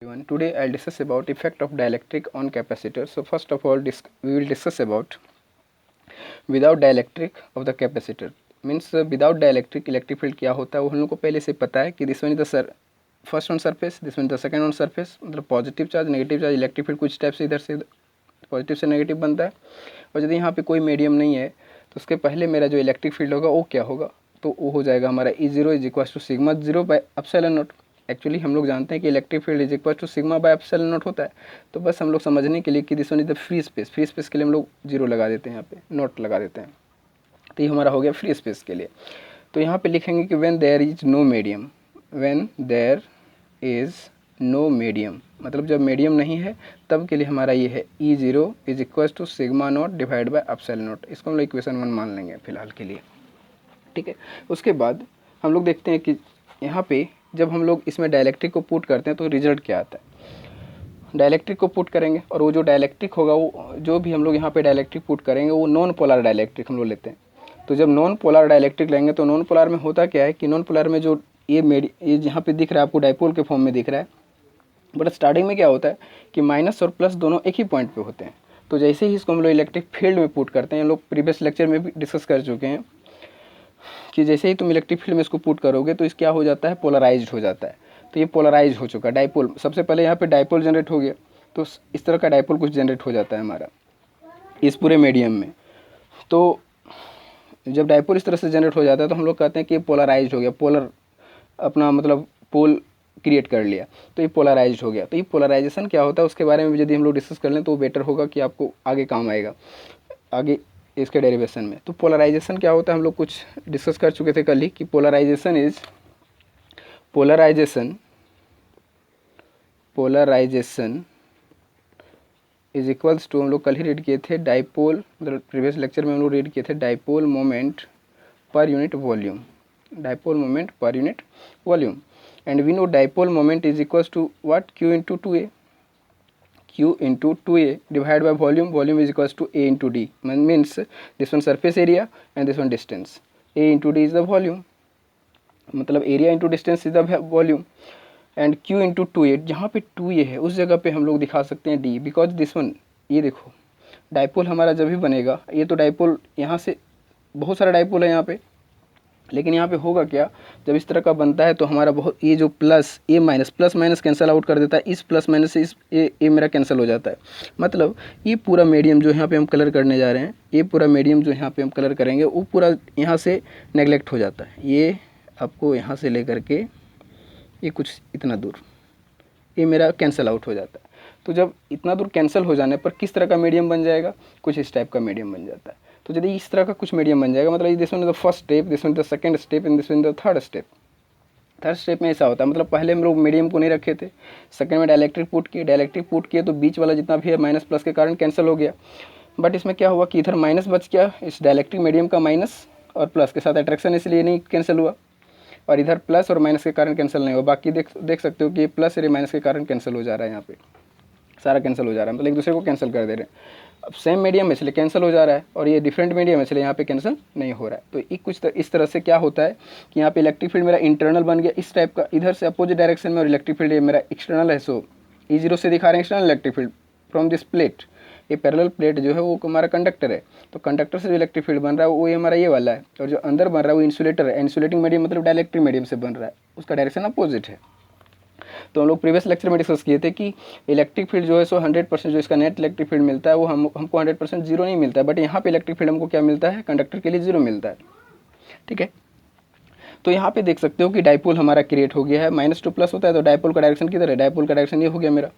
everyone. Today I'll discuss about effect of dielectric on capacitor. So first of all, we will discuss about without dielectric of the capacitor. Means without dielectric electric field क्या होता है वो हम लोग को पहले से पता है कि this one is the first on surface, this one is the second on surface. मतलब positive charge negative charge electric field कुछ टाइप से इधर से पॉजिटिव से नेगेटिव बनता है. और यदि यहाँ पे कोई मीडियम नहीं है तो उसके पहले मेरा जो इलेक्ट्रिक फील्ड होगा वो क्या होगा, तो वो हो जाएगा हमारा E0 is equal to sigma 0 by epsilon naught. Actually हम लोग जानते हैं कि electric field is equal to sigma by epsilon naught होता है. तो बस हम लोग समझने के लिए कि this one is the free space के लिए हम लोग 0 लगा देते हैं, यहाँ पे नॉट लगा देते हैं. तो ये हमारा हो गया फ्री स्पेस के लिए. तो यहाँ पे लिखेंगे कि when there is no medium, when there is no medium मतलब जब मीडियम नहीं है तब के लिए हमारा ये है E0 is equal to sigma naught divide by epsilon naught. इसको हम लोग इक्वेशन 1 मान लेंगे फिलहाल के लिए. ठीक है. उसके बाद हम लोग देखते हैं कि यहाँ पे जब हम लोग इसमें डायलैक्ट्रिक को पुट करते हैं तो रिजल्ट क्या आता है. डायलैक्ट्रिक को पुट करेंगे और वो जो डायलैक्ट्रिक होगा वो जो भी हम लोग यहाँ पे डायलैक्ट्रिक पुट करेंगे वो नॉन पोलर डायलैक्ट्रिक हम लोग लेते हैं. तो जब नॉन पोलर डायलैक्ट्रिक लेंगे तो नॉन पोलर में होता क्या है कि नॉन पोलर में जो ये यहाँ पे दिख रहा है आपको डायपोल के फॉर्म में दिख रहा है, बट स्टार्टिंग में क्या होता है कि माइनस और प्लस दोनों एक ही पॉइंट पे होते हैं. तो जैसे ही इसको हम लोग इलेक्ट्रिक फील्ड में पुट करते हैं, हम लोग प्रीवियस लेक्चर में भी डिस्कस कर चुके हैं कि जैसे ही तुम इलेक्ट्रिक फील्ड में इसको पुट करोगे तो इस क्या हो जाता है, पोलराइज्ड हो जाता है. तो ये पोलराइज हो चुका डायपोल. सबसे पहले यहाँ पे डायपोल जनरेट हो गया, तो इस तरह का डायपोल कुछ जनरेट हो जाता है हमारा इस पूरे मीडियम में. तो जब डायपोल इस तरह से जनरेट हो जाता है तो हम लोग कहते हैं कि ये पोलराइज्ड हो गया, पोलर अपना मतलब पोल क्रिएट कर लिया, तो ये पोलराइज्ड हो गया. तो ये पोलराइजेशन क्या होता है उसके बारे में भी यदि हम लोग डिस्कस कर लें तो बेटर होगा कि आपको आगे काम आएगा आगे इसके डेरिवेशन में. तो पोलराइजेशन क्या होता है हम लोग कुछ डिस्कस कर चुके थे कल ही कि पोलराइजेशन इज इक्वल्स टू, हम लोग कल ही रीड किए थे डाइपोल, मतलब प्रीवियस लेक्चर में हम लोग रीड किए थे dipole moment per unit volume, dipole moment per unit volume. And we know dipole moment is equals to what, Q into 2A, Q into 2A divided by volume is equals to A into D. Means this one surface area and this one distance. A into D is the volume, मतलब area into distance is the volume. And Q into 2A, जहाँ पे 2A है उस जगह पे हम लोग दिखा सकते हैं D, बिकॉज दिस वन, ये देखो डाइपोल हमारा जब भी बनेगा, ये तो डाइपोल यहाँ से बहुत सारा डाइपोल है यहाँ पे, लेकिन यहाँ पे होगा क्या, जब इस तरह का बनता है तो हमारा बहुत ये जो प्लस माइनस कैंसिल आउट कर देता है, इस प्लस माइनस से इस ए मेरा कैंसिल हो जाता है. मतलब ये पूरा मीडियम जो यहाँ पे हम कलर करने जा रहे हैं, ये पूरा मीडियम जो यहाँ पे हम कलर करेंगे वो पूरा यहाँ से नेगलेक्ट हो जाता है. ये आपको यहाँ से लेकर के ये कुछ इतना दूर ये मेरा कैंसिल आउट हो जाता है. तो जब इतना दूर कैंसिल हो जाने पर किस तरह का मीडियम बन जाएगा, कुछ इस टाइप का मीडियम बन जाता है. तो यदि इस तरह का कुछ मीडियम बन जाएगा, मतलब this one is the first step, this one is the second step and this one is the third step. Third step में ऐसा होता है, मतलब पहले हम लोग मीडियम को नहीं रखे थे, सेकंड में डायलैक्ट्रिक पुट किए तो बीच वाला जितना भी है माइनस प्लस के कारण कैंसिल हो गया. बट इसमें क्या हुआ कि इधर माइनस बच गया, इस डायलैक्ट्रिक मीडियम का माइनस और प्लस के साथ अट्रैक्शन इसलिए नहीं कैंसिल हुआ, और इधर प्लस और माइनस के कारण कैंसिल नहीं हुआ. बाकी देख सकते हो कि ये प्लस और माइनस के कारण कैंसिल हो जा रहा है, यहाँ पे सारा कैंसिल हो जा रहा है, मतलब एक दूसरे को कैंसिल कर दे रहे हैं. अब सेम मीडियम है इसलिए कैंसिल हो जा रहा है, और ये डिफरेंट मीडियम है इसलिए यहाँ पे कैंसिल नहीं हो रहा है. तो ये कुछ इस तरह से क्या होता है कि यहाँ पे इलेक्ट्रिक फील्ड मेरा इंटरनल बन गया इस टाइप का, इधर से अपोजिट डायरेक्शन में, और इलेक्ट्रिक फील्ड ये मेरा एक्सटर्नल है. सो E0 से दिखा रहे हैं external electric field from this plate. ये पैरेलल प्लेट जो है वो हमारा कंडक्टर है, तो कंडक्टर से जो इलेक्ट्रिक फील्ड बन रहा है वो ये हमारा ये वाला है, और जो अंदर बन रहा है वो इंसुलेटर है. इंसुलेटिंग मीडियम मतलब डायलैक्ट्रिक मीडियम से बन रहा है, उसका डायरेक्शन अपोजिट है. तो हम लोग प्रीवियस लेक्चर में डिस्कस किए थे कि इलेक्ट्रिक फील्ड जो है सो 100% जो इसका नेट इलेक्ट्रिक फील्ड मिलता है वो हमको 100% जीरो नहीं मिलता है, बट यहाँ पे इलेक्ट्रिक फील्ड हमको क्या मिलता है, कंडक्टर के लिए जीरो मिलता है. ठीक है. तो यहाँ पे देख सकते हो कि डाइपोल हमारा क्रिएट हो गया है, माइनस टू प्लस होता है तो डाइपोल का डायरेक्शन किधर है, डाइपोल का डायरेक्शन ये हो गया मेरा,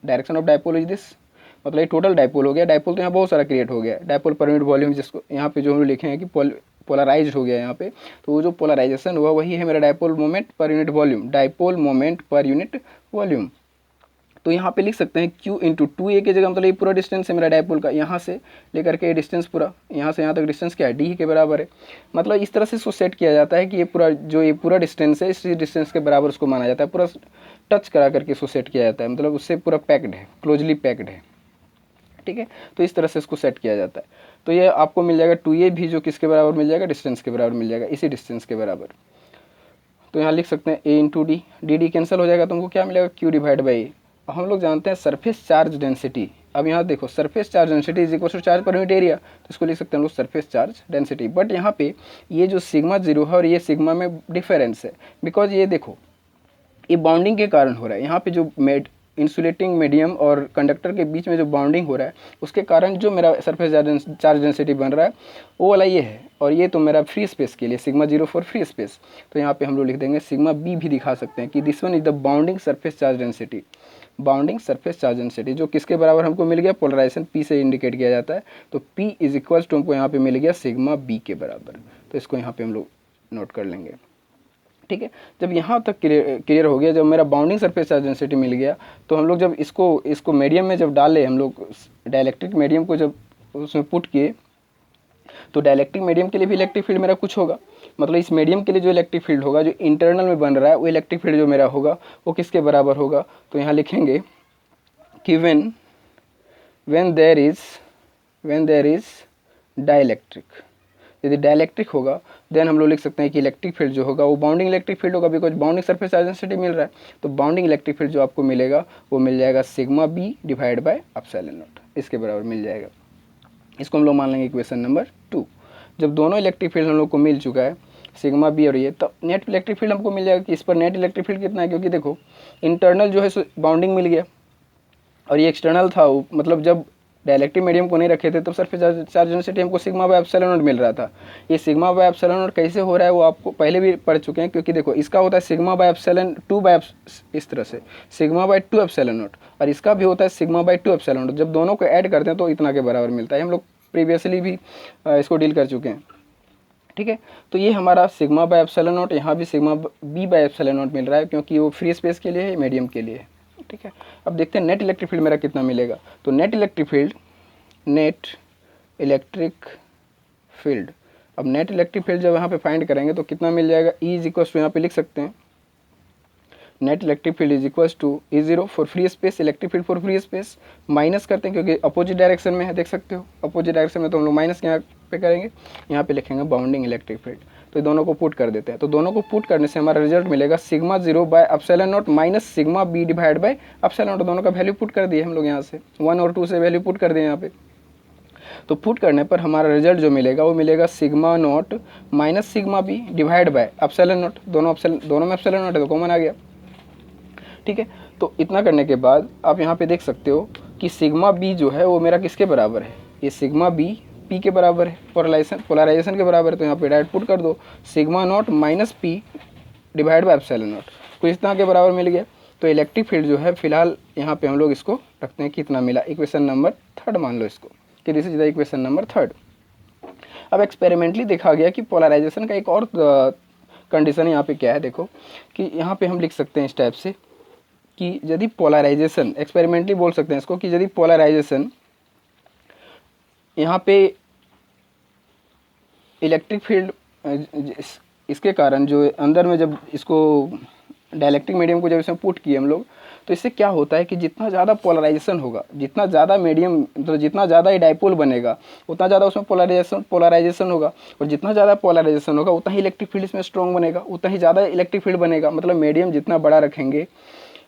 direction of dipole is this, मतलब ये टोटल डाइपोल हो गया. डाइपोल तो यहाँ बहुत सारा क्रिएट हो गया, डाइपोल पर यूनिट वॉल्यूम, जिसको यहाँ पे जो हम लिखे हैं कि पोलराइज हो गया यहाँ पे, तो वो जो पोलराइजेशन हुआ वही है मेरा dipole moment per unit volume, dipole moment per unit volume. तो यहाँ पे लिख सकते हैं Q इंटू 2A की जगह, मतलब ये पूरा डिस्टेंस है मेरा डाइपोल का, यहाँ से लेकर के ये डिस्टेंस पूरा यहाँ से यहाँ तक डिस्टेंस क्या है, D के बराबर है. मतलब इस तरह से इसको सेट किया जाता है कि ये पूरा डिस्टेंस है, इसी डिस्टेंस के बराबर उसको माना जाता है, पूरा टच करा करके इसको सेट किया जाता है, मतलब उससे पूरा पैक्ड है, क्लोजली पैक्ड है. ठीक है. तो इस तरह से इसको सेट किया जाता है. तो ये आपको मिल जाएगा 2A भी, जो किसके बराबर मिल जाएगा, डिस्टेंस के बराबर मिल जाएगा, इसी डिस्टेंस के बराबर. तो यहाँ लिख सकते हैं A into D, D cancel हो जाएगा, तुमको क्या मिलेगा, Q डिवाइड बाई हम लोग जानते हैं सरफेस चार्ज डेंसिटी। अब यहाँ देखो surface charge density is equal to charge per unit area, तो इसको लिख सकते हैं हम लोग सरफेस चार्ज डेंसिटी। बट यहाँ पे ये जो सिग्मा जीरो है और ये सिग्मा में डिफरेंस है, बिकॉज ये देखो ये बाउंडिंग के कारण हो रहा है। यहाँ पे जो इंसुलेटिंग मीडियम और कंडक्टर के बीच में जो बाउंडिंग हो रहा है उसके कारण जो मेरा सरफेस चार्ज डेंसिटी बन रहा है वो वाला ये है, और ये तो मेरा फ्री स्पेस के लिए sigma zero for free space. तो यहाँ पे हम लोग लिख देंगे सिग्मा बी भी दिखा सकते हैं कि this one is the bounding surface charge density, bounding surface charge density जो किसके बराबर हमको मिल गया, पोलराइजेशन पी से इंडिकेट किया जाता है। तो पी इज इक्वल्स टू हमको यहाँ पे मिल गया सिग्मा बी के बराबर। तो इसको यहाँ पे हम लोग नोट कर लेंगे। ठीक है, जब यहाँ तक क्लियर हो गया, जब मेरा बाउंडिंग सरफेस चार्ज डेंसिटी मिल गया, तो हम लोग जब इसको मीडियम में जब डाले, हम लोग डाइलेक्ट्रिक मीडियम को जब उसमें पुट किए, तो डाइलेक्ट्रिक मीडियम के लिए भी इलेक्ट्रिक फील्ड मेरा कुछ होगा। मतलब इस मीडियम के लिए जो इलेक्ट्रिक फील्ड होगा, जो इंटरनल में बन रहा है, वो इलेक्ट्रिक फील्ड जो मेरा होगा वो किसके बराबर होगा। तो यहाँ लिखेंगे कि when there is डाइलेक्ट्रिक, यदि डाइलेक्ट्रिक होगा देन हम लोग लिख सकते हैं कि इलेक्ट्रिक फील्ड जो होगा वो बाउंडिंग इलेक्ट्रिक फील्ड होगा, because bounding surface charge density मिल रहा है। तो बाउंडिंग इलेक्ट्रिक फील्ड जो आपको मिलेगा वो मिल जाएगा sigma b divide by epsilon naught, इसके बराबर मिल जाएगा। इसको हम लोग मान लेंगे इक्वेशन नंबर 2। जब दोनों इलेक्ट्रिक फील्ड हम लोग को मिल चुका है सिग्मा बी और ये, तब नेट इलेक्ट्रिक फील्ड हमको मिल जाएगा कि इस पर नेट इलेक्ट्रिक फील्ड कितना है, क्योंकि देखो इंटरनल जो है बाउंडिंग मिल गया और ये एक्सटर्नल था, मतलब जब डाइलेक्ट्रिक मीडियम को नहीं रखे थे तब सरफेस चार्ज डेंसिटी हमको सिग्मा बाय एप्सिलॉन नॉट मिल रहा था। ये सिग्मा बाय एप्सिलॉन नॉट कैसे हो रहा है वो आपको पहले भी पढ़ चुके हैं, क्योंकि देखो इसका होता है सिग्मा बाय एप्सिलॉन 2 बाय इस तरह से सिग्मा बाय 2 एप्सिलॉन नॉट, और इसका भी होता है सिग्मा बाय 2 एप्सिलॉन नॉट। जब दोनों को ऐड करते हैं तो इतना के बराबर मिलता है। हम लोग प्रीवियसली भी इसको डील कर चुके हैं। ठीक है, तो ये हमारा सिग्मा बाय एप्सिलॉन नॉट, यहाँ भी sigma b by epsilon naught मिल रहा है, क्योंकि वो फ्री स्पेस के लिए है, मीडियम के लिए है। ठीक है, अब देखते हैं नेट इलेक्ट्रिक फील्ड मेरा कितना मिलेगा। तो नेट इलेक्ट्रिक फील्ड, अब नेट इलेक्ट्रिक फील्ड जब यहाँ पे फाइंड करेंगे तो कितना मिल जाएगा, ई इज इक्वल टू, यहाँ पे लिख सकते हैं net electric field is equal to e zero for free space, electric field for free space, minus करते हैं क्योंकि अपोजिट डायरेक्शन में है, देख सकते हो अपोजिट डायरेक्शन में, तो हम लोग माइनस यहाँ पे करेंगे, यहाँ पे लिखेंगे बाउंडिंग इलेक्ट्रिक फील्ड। तो दोनों को पुट कर देते हैं, तो दोनों को पुट करने से हमारा रिजल्ट मिलेगा sigma zero by epsilon naught minus sigma b divide by epsilon naught. दोनों का वैल्यू पुट कर दिए हम लोग, यहाँ से 1 और 2 से वैल्यू पुट कर दिए यहाँ पे। तो पुट करने पर हमारा रिजल्ट जो मिलेगा वो मिलेगा sigma naught minus sigma b divide by epsilon naught. दोनों में एप्सिलॉन नॉट है तो कॉमन आ गया। ठीक है, तो इतना करने के बाद आप यहाँ पे देख सकते हो कि सिग्मा बी जो है वो मेरा किसके बराबर है, ये सिग्मा बी पी के बराबर है, पोलराइजेशन के बराबर है। तो यहाँ पे डायरेक्ट पुट कर दो sigma naught minus P divide by epsilon not, तो इस तरह के बराबर मिल गया। तो इलेक्ट्रिक फील्ड जो है फिलहाल यहाँ पे हम लोग इसको रखते हैं कितना मिला, इक्वेशन नंबर 3 मान लो इसको कि this is the equation number 3। अब एक्सपेरिमेंटली देखा गया कि पोलराइजेशन का एक और कंडीशन यहाँ पे क्या है, देखो कि यहाँ पे हम लिख सकते हैं इस टाइप से कि यदि पोलराइजेशन, एक्सपेरिमेंटली बोल सकते हैं इसको कि यदि पोलराइजेशन यहाँ पे इलेक्ट्रिक फील्ड इसके कारण जो अंदर में जब इसको डाइलेक्ट्रिक मीडियम को जब इसमें पुट किए हम लोग, तो इससे क्या होता है कि जितना ज़्यादा पोलराइजेशन होगा, जितना ज़्यादा मीडियम तो जितना ज़्यादा ही डाइपोल बनेगा उतना ज़्यादा उसमें पोलराइजेशन होगा, और जितना ज़्यादा पोलराइजेशन होगा उतना ही इलेक्ट्रिक फील्ड इसमें स्ट्रॉन्ग बनेगा, उतना ही ज़्यादा इलेक्ट्रिक फील्ड बनेगा। मतलब मीडियम जितना बड़ा रखेंगे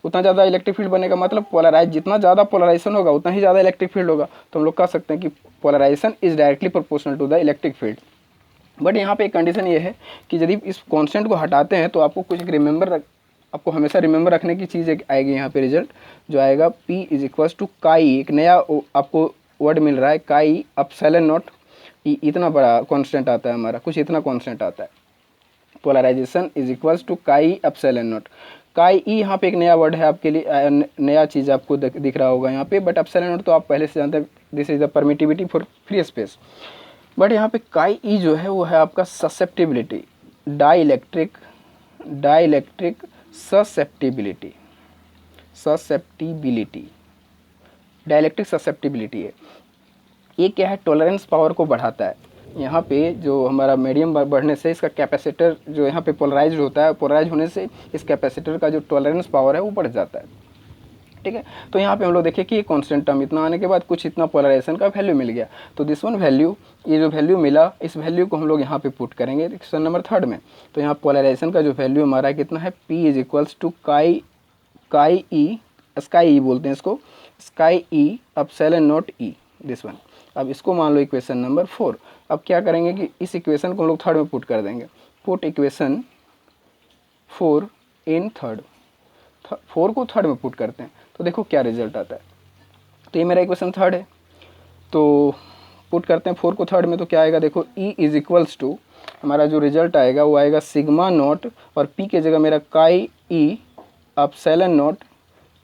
उतना ज़्यादा इलेक्ट्रिक फील्ड बनेगा, मतलब जितना ज़्यादा पोलराइजेशन होगा उतना ही ज़्यादा इलेक्ट्रिक फील्ड होगा। तो हम लोग कह सकते हैं कि polarisation is directly proportional to the electric field. But यहाँ पे एक कंडीशन ये है कि यदि इस कॉन्स्टेंट को हटाते हैं तो आपको कुछ आपको हमेशा रिमेंबर रखने की चीज़ आएगी यहाँ पे, रिजल्ट जो आएगा P इज इक्वल्स टू काई, एक नया आपको वर्ड मिल रहा है काई एप्सिलॉन नॉट, इतना बड़ा कांस्टेंट आता है हमारा, कुछ इतना कांस्टेंट आता है। पोलराइजेशन इज इक्वल्स टू काई एप्सिलॉन नॉट, काई ई यहाँ पे एक नया वर्ड है आपके लिए, नया चीज़ आपको दिख रहा होगा यहाँ पे, बट एप्सिलॉन नॉट तो आप पहले से जानते हैं, this is the permittivity for free space. But यहाँ पे काई ई जो है वो है आपका susceptibility, dielectric susceptibility, dielectric susceptibility है। ये क्या है, टॉलरेंस पावर को बढ़ाता है। यहाँ पे जो हमारा मीडियम बढ़ने से इसका कैपेसिटर जो यहाँ पे पोलराइज होता है, पोलराइज होने से इस कैपेसिटर का जो टॉलरेंस पावर है वो बढ़ जाता है। ठीक है, तो यहाँ पे हम लोग देखें कि ये कांस्टेंट टर्म इतना आने के बाद कुछ इतना पोलराइजेशन का वैल्यू मिल गया। तो दिस वन वैल्यू, ये जो वैल्यू मिला इस वैल्यू को हम लोग यहाँ पे पुट करेंगे क्वेश्चन नंबर 3 में। तो यहाँ पोलराइजेशन का जो वैल्यू हमारा कितना है, P इज इक्वल्स टू काई ई स्काई ई बोलते हैं इसको, sky E epsilon not E, this one. अब इसको मान लो इक्वेशन नंबर 4। अब क्या करेंगे कि इस इक्वेशन को हम लोग थर्ड में पुट कर देंगे, पुट इक्वेशन 4 इन थर्ड, 4 को थर्ड में पुट करते हैं तो देखो क्या रिजल्ट आता है। तो ये मेरा इक्वेशन थर्ड है, तो पुट करते हैं 4 को थर्ड में, तो क्या आएगा देखो, E इज इक्वल्स टू, हमारा जो रिजल्ट आएगा वो आएगा सिग्मा नॉट, और P के जगह मेरा chi E epsilon naught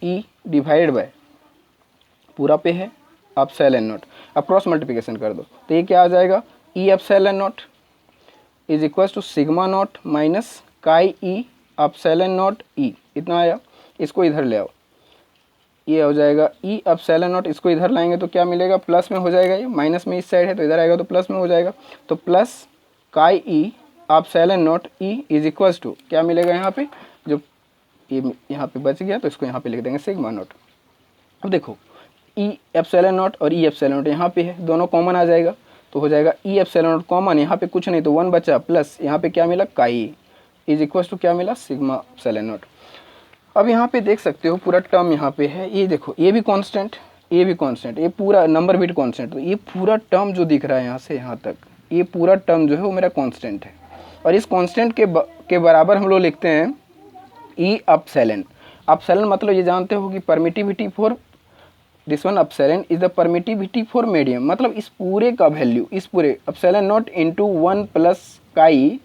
E divide by, पूरा पे है एप्सिलॉन नॉट, अब क्रॉस मल्टीप्लिकेशन कर दो तो ये क्या आ जाएगा, E epsilon naught is equals to sigma naught minus chi E epsilon naught E, इतना आया। इसको इधर ले आओ, ये हो जाएगा E एप्सिलॉन नॉट, इसको इधर लाएंगे तो क्या मिलेगा, प्लस में हो जाएगा, ये माइनस में इस साइड है तो इधर आएगा तो प्लस में हो जाएगा, तो plus chi E epsilon naught E is equals to क्या मिलेगा यहाँ पे, जो ये यहाँ पे बच गया तो इसको यहाँ पे लिख देंगे सिग्मा नॉट। अब देखो E एप्सिलॉन नॉट और E एप्सिलॉन नॉट यहाँ पे है, दोनों कॉमन आ जाएगा तो हो जाएगा E एप्सिलॉन नॉट कॉमन, यहाँ पे कुछ नहीं तो 1 बचा, प्लस यहाँ पे क्या मिला, काई इज इक्वल्स टू क्या मिला, सिग्मा एप्सिलॉन नॉट। अब यहाँ पे देख सकते हो पूरा टर्म यहाँ पे है, ये देखो ये भी कांस्टेंट, ये भी कांस्टेंट, ये पूरा नंबर बिट कांस्टेंट, तो ये पूरा टर्म जो दिख रहा है यहाँ से यहाँ तक, ये पूरा टर्म जो है वो मेरा कांस्टेंट है, और इस कांस्टेंट के बराबर हम लोग लिखते हैं E एप्सिलॉन। एप्सिलॉन मतलब ये जानते हो कि permittivity for this one, epsilon is the permittivity for medium, मतलब इस पूरे का वैल्यू, इस पूरे epsilon not into 1 plus chi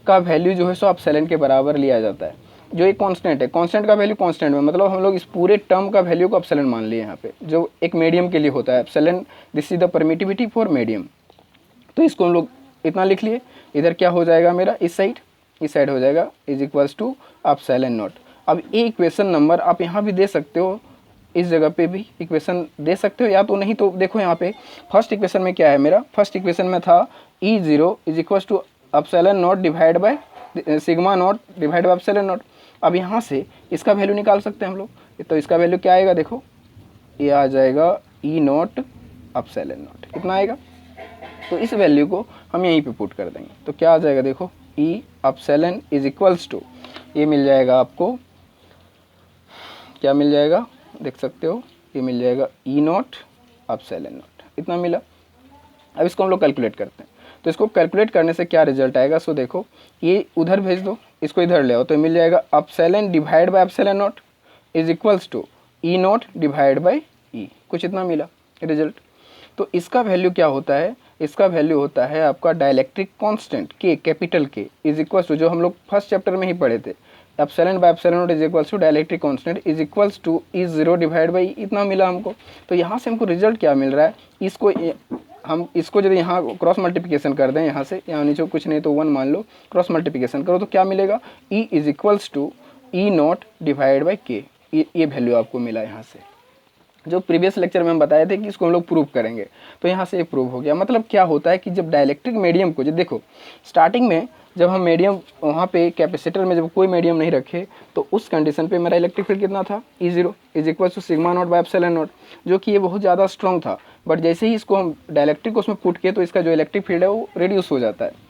का वैल्यू जो है सो एप्सिलॉन के बराबर लिया जाता है। जो एक कांस्टेंट है, कांस्टेंट का वैल्यू कांस्टेंट में, मतलब हम लोग इस पूरे टर्म का वैल्यू को एप्सिलॉन मान लिए यहाँ पे, जो एक मीडियम के लिए होता है epsilon, this is the permittivity for medium. तो इसको हम लोग इतना लिख लिए, इधर क्या हो जाएगा मेरा, इस साइड हो जाएगा is equals to epsilon naught. अब ये इक्वेशन नंबर आप यहाँ भी दे सकते हो, इस जगह पे भी इक्वेशन दे सकते हो, या तो नहीं तो देखो यहाँ पे फर्स्ट इक्वेशन में क्या है मेरा, फर्स्ट इक्वेशन में था E0 is equals to epsilon naught divide by sigma naught divide by epsilon naught. अब यहाँ से इसका वैल्यू निकाल सकते हैं हम लोग, तो इसका वैल्यू क्या आएगा देखो, ये आ जाएगा E नॉट एप्सिलॉन नॉट, कितना आएगा, तो इस वैल्यू को हम यहीं पे पुट कर देंगे तो क्या आ जाएगा देखो, E epsilon is equals to, ये मिल जाएगा आपको, क्या मिल जाएगा देख सकते हो, ये मिल जाएगा E नॉट एप्सिलॉन नॉट, इतना मिला। अब इसको हम लोग कैलकुलेट करते हैं, तो इसको कैलकुलेट करने से क्या रिजल्ट आएगा, सो देखो ये उधर भेज दो, इसको इधर ले आओ तो मिल जाएगा epsilon divide by epsilon naught is equals to E naught divide by E, कुछ इतना मिला रिजल्ट। तो इसका वैल्यू क्या होता है, इसका वैल्यू होता है आपका dielectric constant K, capital K is equals to, जो हम लोग फर्स्ट चैप्टर में ही पढ़े थे, epsilon by epsilon naught is equals to dielectric constant is equals to E0 divide by, इतना मिला हमको। तो यहाँ से हमको रिजल्ट क्या मिल रहा है, इसको हम इसको यदि यहाँ क्रॉस मल्टीप्लिकेशन कर दें, यहाँ से यहाँ नीचे कुछ नहीं तो 1 मान लो, क्रॉस मल्टीप्लिकेशन करो तो क्या मिलेगा, E is equals to E naught divide by K, ये वैल्यू आपको मिला यहाँ से, जो प्रीवियस लेक्चर में हम बताए थे कि इसको हम लोग प्रूव करेंगे, तो यहाँ से ये प्रूव हो गया। मतलब क्या होता है कि जब डाइलेक्ट्रिक मीडियम को, जब देखो स्टार्टिंग में जब हम मीडियम वहाँ पे कैपेसिटर में जब कोई मीडियम नहीं रखे तो उस कंडीशन पे मेरा इलेक्ट्रिक फील्ड कितना था, E0 is equal to sigma naught by epsilon naught, जो कि ये बहुत ज़्यादा स्ट्रॉन्ग था, बट जैसे ही इसको हम डाइलेक्ट्रिक उसमें पुट किए तो इसका जो इलेक्ट्रिक फील्ड है वो रिड्यूस हो जाता है।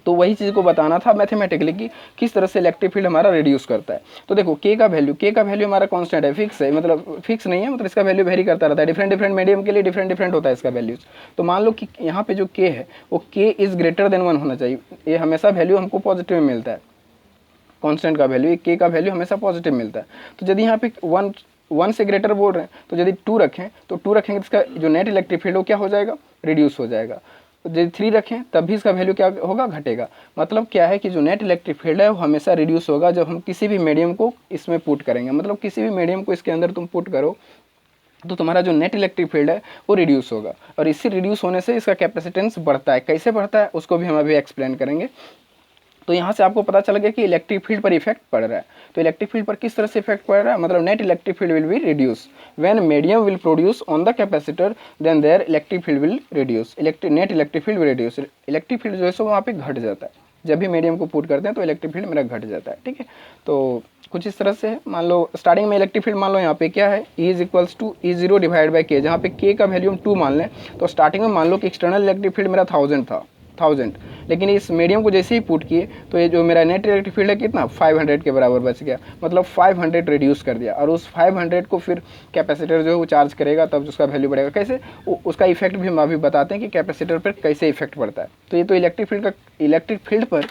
तो वही चीज़ को बताना था मैथमेटिकली कि किस तरह से इलेक्ट्रिक फील्ड हमारा रिड्यूस करता है। तो देखो के का वैल्यू हमारा कांस्टेंट है, फिक्स है, मतलब फिक्स नहीं है, मतलब इसका वैल्यू वेरी करता रहता है, डिफरेंट मीडियम के लिए डिफरेंट होता है इसका वैल्यूज। तो मान लो कि यहाँ पे जो के है वो के इज़ ग्रेटर देन 1 होना चाहिए, ये हमेशा वैल्यू हमको पॉजिटिव में मिलता है, कांस्टेंट का वैल्यू, के का वैल्यू हमेशा पॉजिटिव मिलता है। तो यदि यहाँ पे 1 से ग्रेटर बोल रहे हैं तो यदि 2 रखें तो 2 रखेंगे तो इसका जो नेट इलेक्ट्रिक फील्ड वो क्या हो जाएगा, रिड्यूस हो जाएगा। यदि 3 रखें तब भी इसका वैल्यू क्या होगा, घटेगा। मतलब क्या है कि जो नेट इलेक्ट्रिक फील्ड है वो हमेशा रिड्यूस होगा जब हम किसी भी मीडियम को इसमें पुट करेंगे, मतलब किसी भी मीडियम को इसके अंदर तुम पुट करो तो तुम्हारा जो नेट इलेक्ट्रिक फील्ड है वो रिड्यूस होगा, और इससे रिड्यूस होने से इसका कैपेसिटेंस बढ़ता है। कैसे बढ़ता है उसको भी हम अभी एक्सप्लेन करेंगे। तो यहाँ से आपको पता चल गया कि इलेक्ट्रिक फील्ड पर इफेक्ट पड़ रहा है। तो इलेक्ट्रिक फील्ड पर किस तरह से इफेक्ट पड़ रहा है, मतलब net electric field will be reduce when medium will produce on the capacitor, then there electric field will reduce, net electric field will reduce, electric field जो है सो वहाँ पे घट जाता है। जब भी मीडियम को पुट करते हैं तो इलेक्ट्रिक फील्ड मेरा घट जाता है, ठीक है। तो कुछ इस तरह से है। मान लो स्टार्टिंग में इलेक्ट्रिक फील्ड मान लो यहाँ पे क्या है, E is equals to E0 divide by K, जहाँ पे के का वैल्यू हम 2 मान लें तो स्टार्टिंग में मान लो कि एक्सटर्नल इलेक्ट्रिक फील्ड मेरा 1000 था, 1000, लेकिन इस मीडियम को जैसे ही पुट किए तो ये जो मेरा नेट इलेक्ट्रिक फील्ड है कितना 500 के बराबर बच गया, मतलब 500 रिड्यूस कर दिया। और उस 500 को फिर कैपेसिटर जो है वो चार्ज करेगा, तब उसका वैल्यू बढ़ेगा। कैसे उसका इफेक्ट भी हम अभी बताते हैं कि कैपेसिटर पर कैसे इफेक्ट पड़ता है। तो ये तो इलेक्ट्रिक फील्ड पर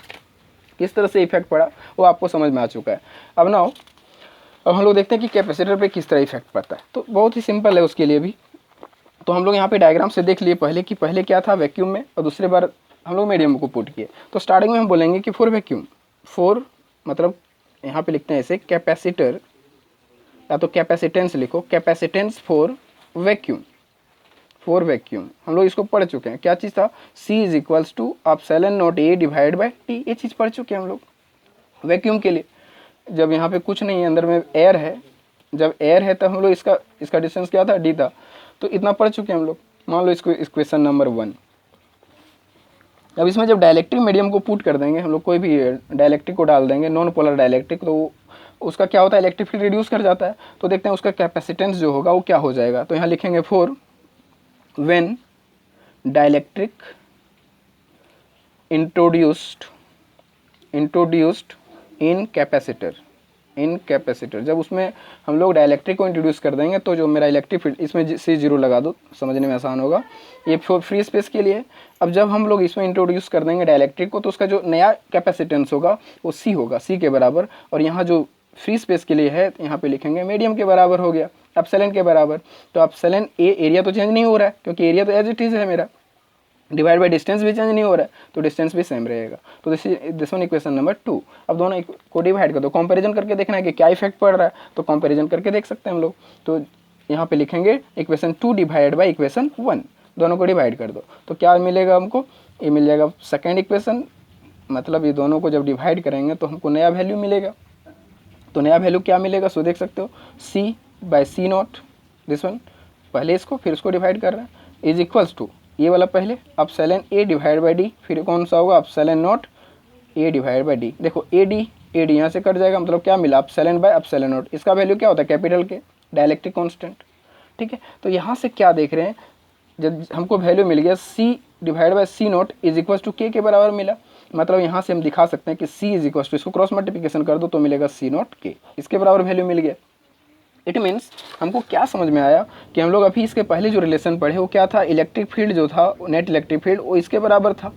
किस तरह से इफेक्ट पड़ा वो आपको समझ में आ चुका है। अब हम लोग देखते हैं कि कैपेसिटर पे किस तरह इफेक्ट पड़ता है। तो बहुत ही सिंपल है उसके लिए भी। तो हम लोग यहाँ पे डायग्राम से देख लिए पहले कि पहले क्या था वैक्यूम में, और दूसरी बार हम लोग मीडियम को पुट किए। तो स्टार्टिंग में हम बोलेंगे कि फॉर वैक्यूम, फॉर मतलब यहाँ पे लिखते हैं ऐसे कैपेसिटर, या तो कैपेसिटेंस लिखो, capacitance for vacuum, for vacuum. हम लोग इसको पढ़ चुके हैं, क्या चीज़ था, C is equals to epsilon naught A divide by T, ये चीज़ पढ़ चुके हैं हम लोग वैक्यूम के लिए। जब यहाँ पे कुछ नहीं है, अंदर में एयर है, जब एयर है तब हम लोग इसका डिस्टेंस क्या था, D था। तो इतना पढ़ चुके हैं हम लोग। मान लो इसको इक्वेशन नंबर 1। अब इसमें जब डाइलेक्ट्रिक मीडियम को पुट कर देंगे हम लोग, कोई भी डाइलेक्ट्रिक को डाल देंगे, नॉन पोलर डाइलेक्ट्रिक, तो उसका क्या होता है, इलेक्ट्रिक फील्ड रिड्यूस कर जाता है। तो देखते हैं उसका कैपेसिटेंस जो होगा वो क्या हो जाएगा। तो यहाँ लिखेंगे for when dielectric introduced in capacitor, जब उसमें हम लोग डाइलेक्ट्रिक को इंट्रोड्यूस कर देंगे तो जो मेरा इलेक्ट्रिक फील्ड, इसमें C0 लगा दो, समझने में आसान होगा, ये फ्री स्पेस के लिए। अब जब हम लोग इसमें इंट्रोड्यूस कर देंगे डाइलेक्ट्रिक को, तो उसका जो नया कैपेसिटेंस होगा वो C होगा, C के बराबर। और यहाँ जो फ्री स्पेस के लिए है यहाँ पे लिखेंगे मीडियम के बराबर हो गया, एप्सिलॉन के बराबर। तो एप्सिलॉन A एरिया तो चेंज नहीं हो रहा है, क्योंकि एरिया तो एज इट इज है मेरा, डिवाइड बाई डिस्टेंस भी चेंज नहीं हो रहा है, तो डिस्टेंस भी सेम रहेगा। तो दिस वन इक्वेशन नंबर 2। अब दोनों को डिवाइड कर दो, कंपैरिजन करके देखना है कि क्या इफेक्ट पड़ रहा है, तो कंपैरिजन करके देख सकते हैं हम लोग। तो यहाँ पे लिखेंगे इक्वेशन 2 डिवाइड बाई इक्वेशन 1, दोनों को डिवाइड कर दो तो क्या मिलेगा हमको, ये मिल जाएगा सेकेंड इक्वेशन। मतलब ये दोनों को जब डिवाइड करेंगे तो हमको नया वैल्यू मिलेगा। तो नया वैल्यू क्या मिलेगा, सो देख सकते हो, C by C0, this one, पहले इसको फिर इसको डिवाइड कर रहे हैं, इज इक्वल्स टू ये वाला पहले epsilon A divide by D, फिर कौन सा होगा epsilon naught A divide by D। देखो AD यहाँ से कट जाएगा, मतलब क्या मिला, एप्सिलॉन बाई एप्सिलॉन नॉट। इसका वैल्यू क्या होता है, कैपिटल के डाइलेक्ट्रिक कांस्टेंट, ठीक है। तो यहाँ से क्या देख रहे हैं, जब हमको वैल्यू मिल गया C divide by C0 is equals to K के बराबर मिला। मतलब यहाँ से हम दिखा सकते हैं कि C इज इक्वल्स टू, इसको क्रॉस मल्टीप्लिकेशन कर दो तो मिलेगा C0 K, इसके बराबर वैल्यू मिल गया। इट मीन्स हमको क्या समझ में आया कि हम लोग अभी इसके पहले जो रिलेशन पढ़े वो क्या था, इलेक्ट्रिक फील्ड जो था, नेट इलेक्ट्रिक फील्ड, वो इसके बराबर था।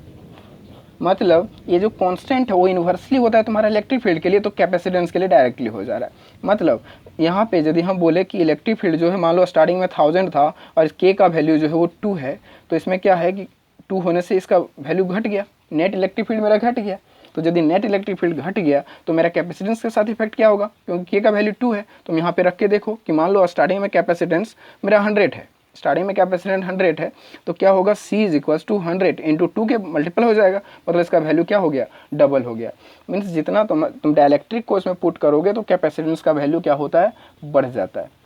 मतलब ये जो कांस्टेंट है वो इन्वर्सली होता है तुम्हारा इलेक्ट्रिक फील्ड के लिए, तो कैपेसिटेंस के लिए डायरेक्टली हो जा रहा है। मतलब यहाँ पे यदि हम बोले कि इलेक्ट्रिक फील्ड जो है, मान लो स्टार्टिंग में 1000 था और K का वैल्यू जो है वो 2 है, तो इसमें क्या है कि 2 होने से इसका वैल्यू घट गया, नेट इलेक्ट्रिक फील्ड मेरा घट गया। तो यदि नेट इलेक्ट्रिक फील्ड घट गया तो मेरा कैपेसिटेंस के साथ इफेक्ट क्या होगा, क्योंकि K का वैल्यू 2 है। तो यहाँ पे रख के देखो कि मान लो स्टार्टिंग में कैपेसिटेंस मेरा 100 है, स्टार्टिंग में कैपेसिटेंस 100 है, तो क्या होगा, C is equals to 100 into 2 के मल्टीपल हो जाएगा, मतलब इसका वैल्यू क्या हो गया, डबल हो गया। मीन्स जितना तुम डाइलेक्ट्रिक को इसमें पुट करोगे तो कैपेसिटेंस का वैल्यू क्या होता है, बढ़ जाता है।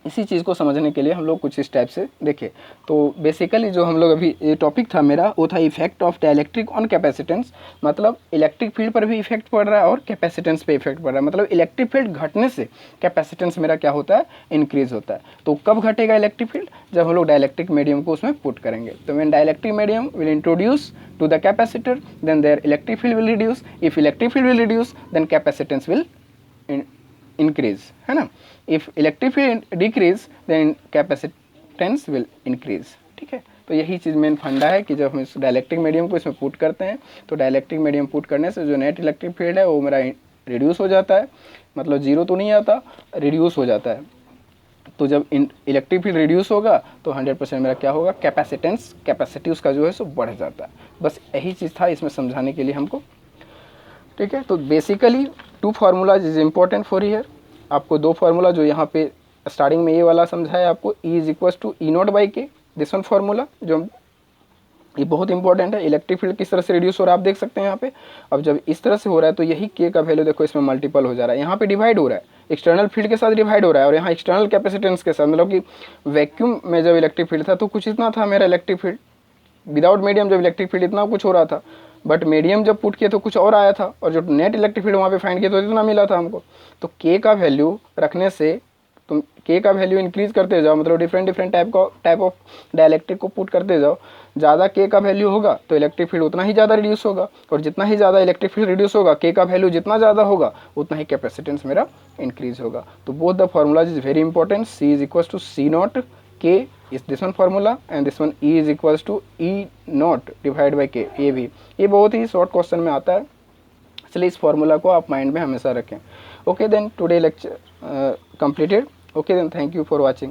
इसी चीज़ को समझने के लिए हम लोग कुछ इस टाइप से देखें। तो बेसिकली जो हम लोग अभी ये टॉपिक था मेरा वो था effect of dielectric on capacitance. मतलब इलेक्ट्रिक फील्ड पर भी इफेक्ट पड़ रहा है और कैपेसिटेंस पे इफेक्ट पड़ रहा है। मतलब इलेक्ट्रिक फील्ड घटने से कैपेसिटेंस मेरा क्या होता है, इंक्रीज होता है। तो कब घटेगा इलेक्ट्रिक फील्ड, जब हम लोग डाइलेक्ट्रिक मीडियम को उसमें पुट करेंगे। तो when dielectric medium will introduce to the capacitor then there electric field will reduce, if electric field will reduce then capacitance will increase, है ना। If electric field decrease then capacitance will increase, ठीक है। तो यही चीज़ main फंडा है कि जब हम इस डाइलेक्ट्रिक मीडियम को इसमें पुट करते हैं तो डाइलेक्ट्रिक मीडियम पुट करने से जो नेट इलेक्ट्रिक फील्ड है वो मेरा रिड्यूस हो जाता है, मतलब जीरो तो नहीं आता, रिड्यूस हो जाता है। तो जब इलेक्ट्रिक फील्ड रिड्यूस होगा तो 100% मेरा क्या होगा, कैपेसिटी उसका जो है सो बढ़ जाता है। बस यही चीज़ था इसमें समझाने के लिए हमको, ठीक है। तो basically 2 formulas is important for year. आपको 2 फार्मूला जो यहाँ पे स्टार्टिंग में ये वाला समझाया आपको, E is equals to E0 by K, this one formula जो ये बहुत इंपॉर्टेंट है। इलेक्ट्रिक फील्ड किस तरह से रिड्यूस हो रहा है आप देख सकते हैं यहाँ पे। अब जब इस तरह से हो रहा है तो यही K का वैल्यू देखो इसमें मल्टीपल हो जा रहा है, यहाँ पे डिवाइड हो रहा है, एक्सटर्नल फील्ड के साथ डिवाइड हो रहा है और यहाँ एक्सटर्नल कैपेसिटेंस के साथ। मतलब कि वैक्यूम में जब इलेक्ट्रिक फील्ड था तो कुछ इतना था मेरा इलेक्ट्रिक फील्ड, विदाउट मीडियम जब इलेक्ट्रिक फील्ड इतना कुछ हो रहा था, बट मीडियम जब पुट किया तो कुछ और आया था, और जो नेट इलेक्ट्रिक फील्ड वहाँ पे फाइंड किया तो इतना मिला था हमको। तो K का वैल्यू रखने से तुम के का वैल्यू इंक्रीज करते जाओ, मतलब different different type of dielectric को पुट करते जाओ, ज़्यादा के का वैल्यू होगा तो इलेक्ट्रिक फील्ड उतना ही ज़्यादा रिड्यूस होगा, और जितना ही ज़्यादा इलेक्ट्रिक फील्ड रिड्यूस होगा, के का वैल्यू जितना ज़्यादा होगा उतना ही कैपेसिटेंस मेरा इंक्रीज होगा। तो both the formulas is very important, c is equals to c naught k is this one formula and this one e is equals to e naught divide by k. ये बहुत ही short question में आता है, इसलिए इस formula को आप mind में हमेशा रखें। Okay then today lecture completed. Okay then, thank you for watching.